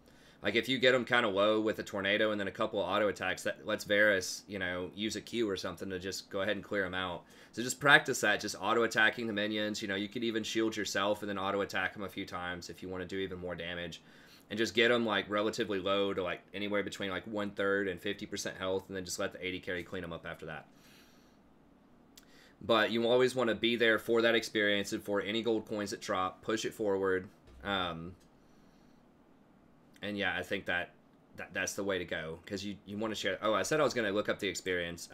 Like, if you get them kind of low with a tornado and then a couple of auto-attacks, that lets Varus, you know, use a Q or something to just go ahead and clear them out. So just practice that, just auto-attacking the minions. You know, you could even shield yourself and then auto-attack them a few times if you want to do even more damage. And just get them, like, relatively low to, like, anywhere between, like, 1/3 and 50% health, and then just let the AD carry clean them up after that. But you always want to be there for that experience and for any gold coins that drop, push it forward. And yeah, I think that's the way to go, because you want to share. Oh, I said I was going to look up the experience.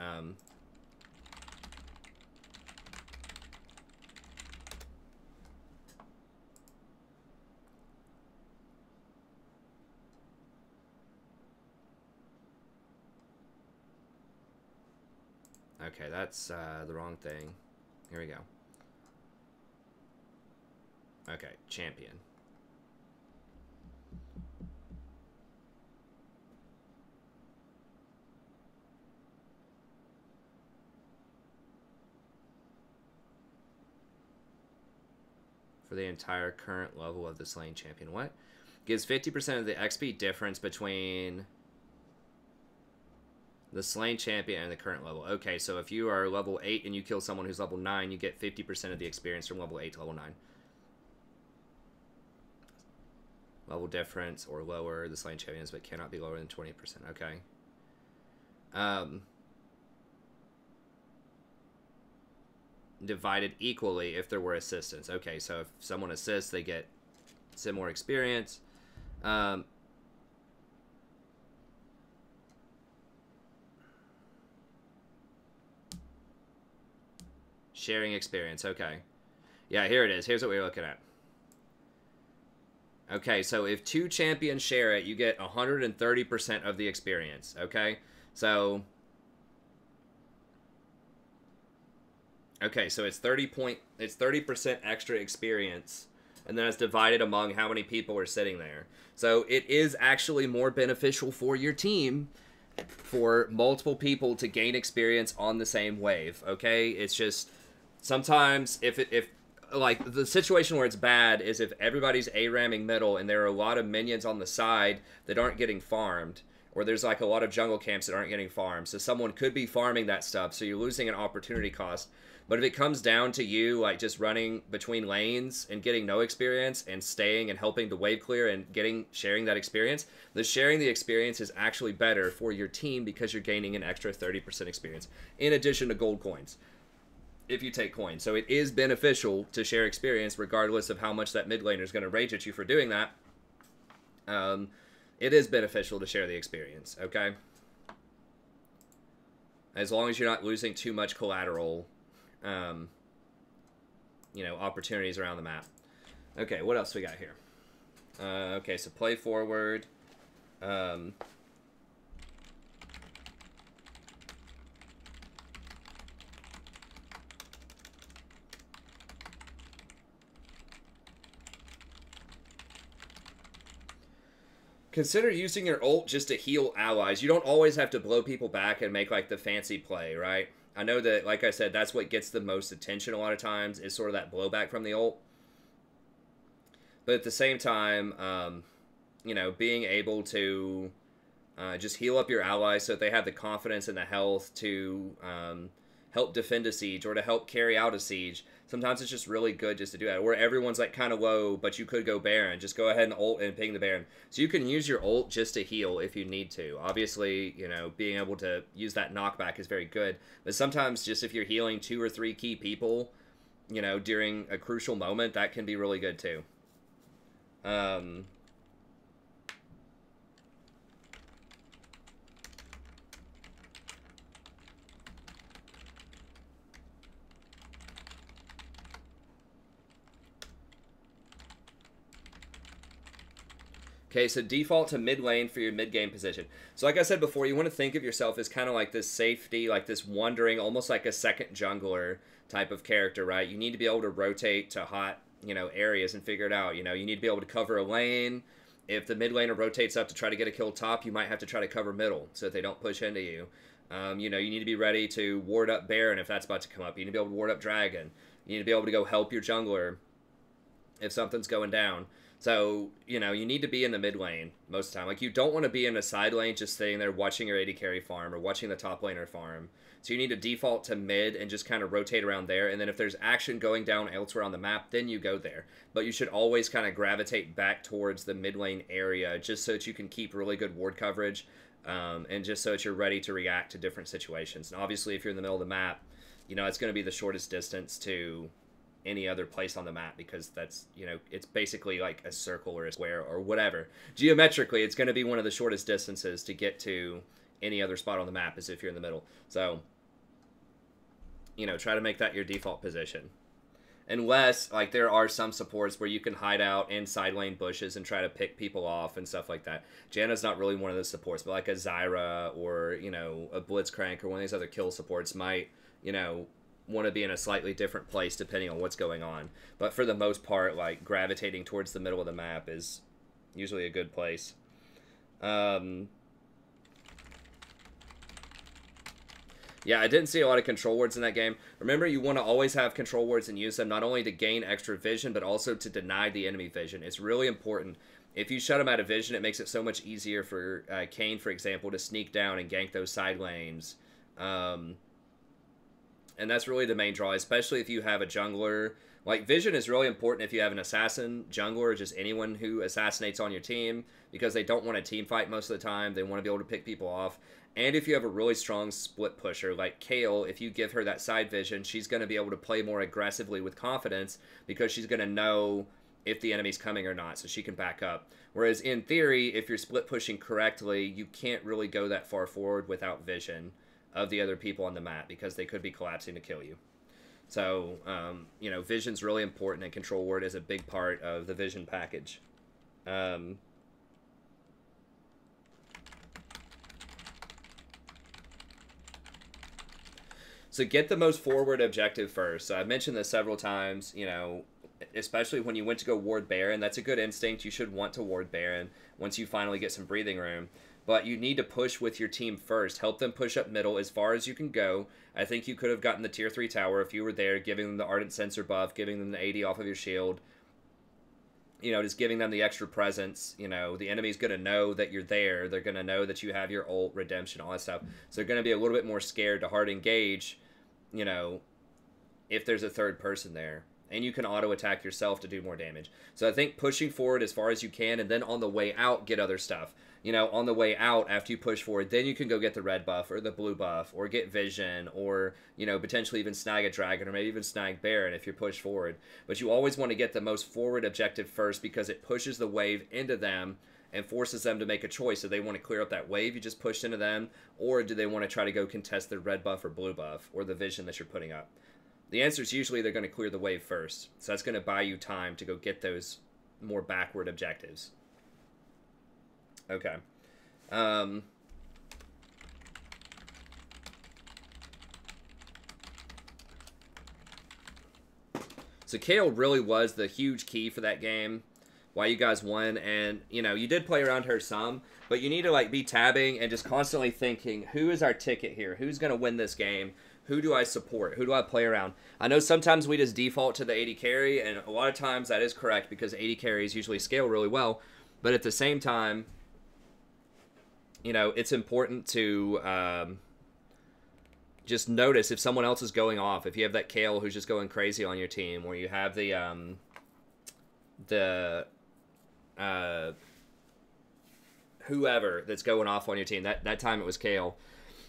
Okay, that's the wrong thing. Here we go. Okay, champion. For the entire current level of the slain champion. What? Gives 50% of the XP difference between the slain champion and the current level. Okay, so if you are level 8 and you kill someone who's level 9, you get 50% of the experience from level 8 to level 9. Level difference or lower the slain champions, but cannot be lower than 20%. Okay. Divided equally if there were assistants. Okay, so if someone assists, they get similar experience. Sharing experience. Okay. Yeah, here it is. Here's what we're looking at. Okay, so if 2 champions share it, you get 130% of the experience. Okay, so... Okay, so it's 30% extra experience, and then it's divided among how many people are sitting there. So it is actually more beneficial for your team for multiple people to gain experience on the same wave. Okay, it's just sometimes if like the situation where it's bad is if everybody's A-ramming middle and there are a lot of minions on the side that aren't getting farmed, or there's like a lot of jungle camps that aren't getting farmed. So someone could be farming that stuff, so you're losing an opportunity cost. But if it comes down to you, like, just running between lanes and getting no experience and staying and helping to wave clear and sharing that experience, the sharing the experience is actually better for your team because you're gaining an extra 30% experience in addition to gold coins if you take coins. So it is beneficial to share experience regardless of how much that mid laner is going to rage at you for doing that. It is beneficial to share the experience, okay? As long as you're not losing too much collateral, you know, opportunities around the map. Okay, what else we got here? Okay, so play forward. Consider using your ult just to heal allies. You don't always have to blow people back and make, like, the fancy play, right? I know that, like I said, that's what gets the most attention a lot of times, is sort of that blowback from the ult. But at the same time, you know, being able to just heal up your allies so that they have the confidence and the health to help defend a siege or to help carry out a siege. Sometimes it's just really good just to do that. Where everyone's like kind of low, but you could go Baron. Just go ahead and ult and ping the Baron. So you can use your ult just to heal if you need to. Obviously, you know, being able to use that knockback is very good. But sometimes just if you're healing 2 or 3 key people, you know, during a crucial moment, that can be really good too. Okay, so default to mid lane for your mid game position. So like I said before, you want to think of yourself as kind of like this safety, like this wandering, almost like a second jungler type of character, right? You need to be able to rotate to hot, you know, areas and figure it out. You know, you need to be able to cover a lane. If the mid laner rotates up to try to get a kill top, you might have to try to cover middle so that they don't push into you. You know, you need to be ready to ward up Baron if that's about to come up. You need to be able to ward up Dragon. You need to be able to go help your jungler if something's going down. So, you know, you need to be in the mid lane most of the time. Like, you don't want to be in a side lane just sitting there watching your AD carry farm or watching the top laner farm. So you need to default to mid and just kind of rotate around there. And then if there's action going down elsewhere on the map, then you go there. But you should always kind of gravitate back towards the mid lane area just so that you can keep really good ward coverage and just so that you're ready to react to different situations. And obviously, if you're in the middle of the map, you know, it's going to be the shortest distance to any other place on the map, because that's, you know, it's basically like a circle or a square or whatever. Geometrically, it's going to be one of the shortest distances to get to any other spot on the map, as if you're in the middle. So, you know, try to make that your default position. Unless, like, there are some supports where you can hide out in side lane bushes and try to pick people off and stuff like that. Janna's not really one of those supports, but like a Zyra or, you know, a Blitzcrank or one of these other kill supports might, you know, want to be in a slightly different place depending on what's going on. But for the most part, like, gravitating towards the middle of the map is usually a good place. Yeah, I didn't see a lot of control wards in that game. Remember, you want to always have control wards and use them, not only to gain extra vision, but also to deny the enemy vision. It's really important. If you shut them out of vision, it makes it so much easier for Kayn, for example, to sneak down and gank those side lanes. And that's really the main draw, especially if you have a jungler. Like, vision is really important if you have an assassin, jungler, or just anyone who assassinates on your team, because they don't want to team fight most of the time. They want to be able to pick people off. And if you have a really strong split pusher like Kayle, if you give her that side vision, she's going to be able to play more aggressively with confidence, because she's going to know if the enemy's coming or not, so she can back up. Whereas in theory, if you're split pushing correctly, you can't really go that far forward without vision of the other people on the map, because they could be collapsing to kill you. So, you know, vision's really important, and control ward is a big part of the vision package. So get the most forward objective first. So I've mentioned this several times, you know, especially when you went to go ward Baron. That's a good instinct. You should want to ward Baron once you finally get some breathing room. But you need to push with your team first. Help them push up middle as far as you can go. I think you could have gotten the tier 3 tower if you were there, giving them the Ardent Sensor buff, giving them the 80 off of your shield. You know, just giving them the extra presence. You know, the enemy's going to know that you're there. They're going to know that you have your ult, redemption, all that stuff. So they're going to be a little bit more scared to hard engage, you know, if there's a third person there. And you can auto-attack yourself to do more damage. So I think pushing forward as far as you can, and then on the way out, get other stuff. You know, on the way out, after you push forward, then you can go get the red buff or the blue buff, or get vision, or, you know, potentially even snag a dragon, or maybe even snag Baron if you're pushed forward. But you always want to get the most forward objective first, because it pushes the wave into them and forces them to make a choice. So they want to clear up that wave you just pushed into them, or do they want to try to go contest the red buff or blue buff, or the vision that you're putting up? The answer is usually they're going to clear the wave first. So that's going to buy you time to go get those more backward objectives. Okay. So Kayle really was the huge key for that game, why you guys won. And, you know, you did play around her some, but you need to, like, be tabbing and just constantly thinking, who is our ticket here? Who's going to win this game? Who do I support? Who do I play around? I know sometimes we just default to the AD carry, and a lot of times that is correct, because AD carries usually scale really well. But at the same time, you know, it's important to just notice if someone else is going off. If you have that Kayle who's just going crazy on your team, or you have the whoever that's going off on your team. That time it was Kayle.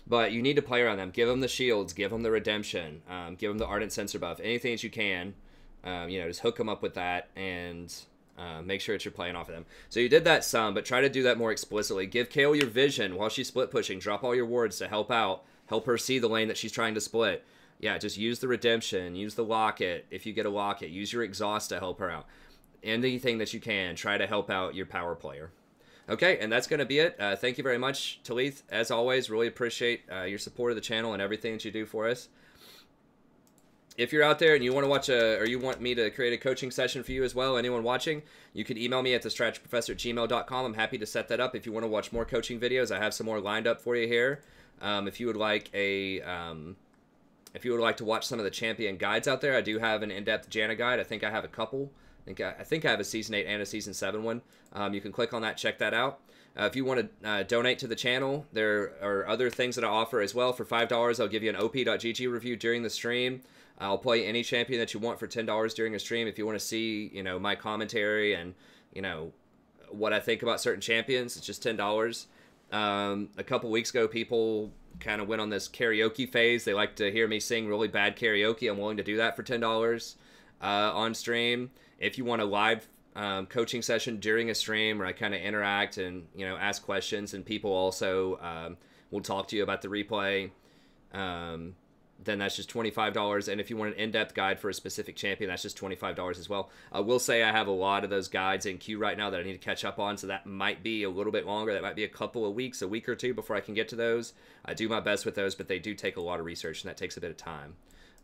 But you need to play around them. Give them the shields. Give them the redemption. Give them the Ardent Sensor buff. Anything that you can. You know, just hook them up with that, and make sure that you're playing off of them. So you did that some, but try to do that more explicitly. Give Kayle your vision while she's split pushing. Drop all your wards to help out. Help her see the lane that she's trying to split. Yeah, just use the redemption. Use the locket if you get a locket. Use your exhaust to help her out. Anything that you can. Try to help out your power player. Okay, and that's going to be it. Thank you very much, Talith. As always, really appreciate your support of the channel and everything that you do for us. If you're out there and you want to watch or you want me to create a coaching session for you as well, anyone watching, you can email me at thestrategyprofessor@gmail.com. I'm happy to set that up if you want to watch more coaching videos. I have some more lined up for you here. If you would like to watch some of the champion guides out there, I do have an in-depth Janna guide. I think I have a couple. I think I have a Season 8 and a Season 7 one. You can click on that, check that out. If you want to donate to the channel, there are other things that I offer as well. For $5, I'll give you an op.gg review during the stream. I'll play any champion that you want for $10 during a stream. If you want to see, you know, my commentary and, you know, what I think about certain champions, it's just $10. A couple weeks ago, people kind of went on this karaoke phase. They like to hear me sing really bad karaoke. I'm willing to do that for $10 on stream. If you want a live coaching session during a stream where I kind of interact and, you know, ask questions, and people also will talk to you about the replay, then that's just $25. And if you want an in-depth guide for a specific champion, that's just $25 as well. I will say I have a lot of those guides in queue right now that I need to catch up on, so that might be a little bit longer. That might be a couple of weeks, a week or two before I can get to those. I do my best with those, but they do take a lot of research, and that takes a bit of time.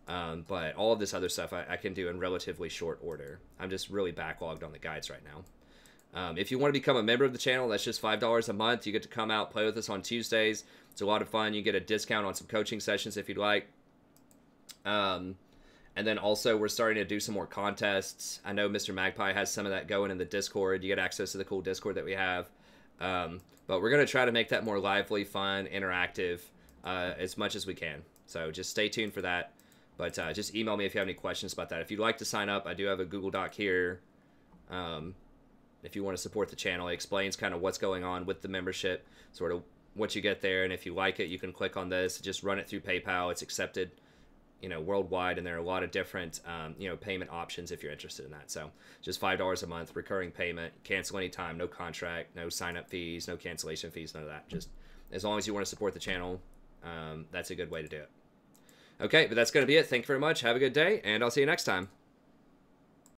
But all of this other stuff I can do in relatively short order. I'm just really backlogged on the guides right now. If you want to become a member of the channel, that's just $5 a month. You get to come out, play with us on Tuesdays. It's a lot of fun. You get a discount on some coaching sessions if you'd like. And then also we're starting to do some more contests. I know Mr. Magpie has some of that going in the Discord. You get access to the cool Discord that we have. But we're going to try to make that more lively, fun, interactive as much as we can. So just stay tuned for that. But just email me if you have any questions about that. If you'd like to sign up, I do have a Google Doc here. If you want to support the channel, it explains kind of what's going on with the membership, sort of what you get there. And if you like it, you can click on this, just run it through PayPal. It's accepted, you know, worldwide, and there are a lot of different, you know, payment options if you're interested in that. So just $5 a month, recurring payment, cancel anytime, no contract, no sign-up fees, no cancellation fees, none of that. Just as long as you want to support the channel, that's a good way to do it. Okay, but that's going to be it. Thank you very much. Have a good day, and I'll see you next time.